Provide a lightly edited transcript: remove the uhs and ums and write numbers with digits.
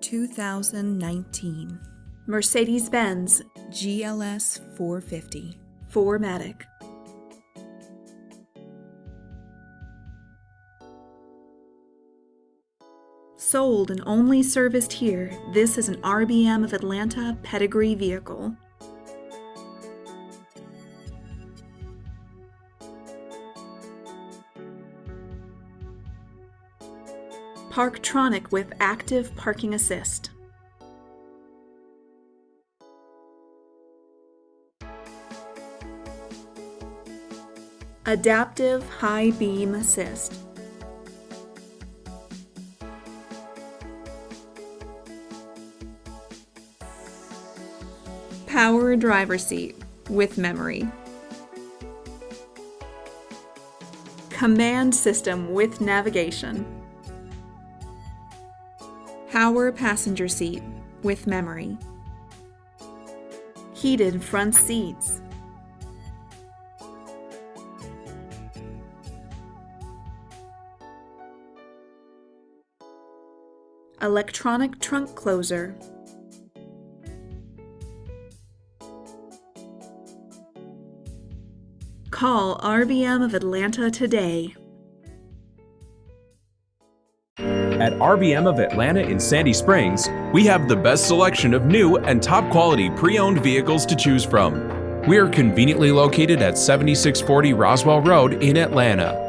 2019 Mercedes-Benz GLS 450 4MATIC. Sold and only serviced here, this is an RBM of Atlanta pedigree vehicle. Parktronic with active parking assist. Adaptive high beam assist. Power driver seat with memory. Command system with navigation. Power passenger seat with memory. Heated front seats. Electronic trunk closer. Call RBM of Atlanta today. At RBM of Atlanta in Sandy Springs, we have the best selection of new and top quality pre-owned vehicles to choose from. We are conveniently located at 7640 Roswell Road in Atlanta.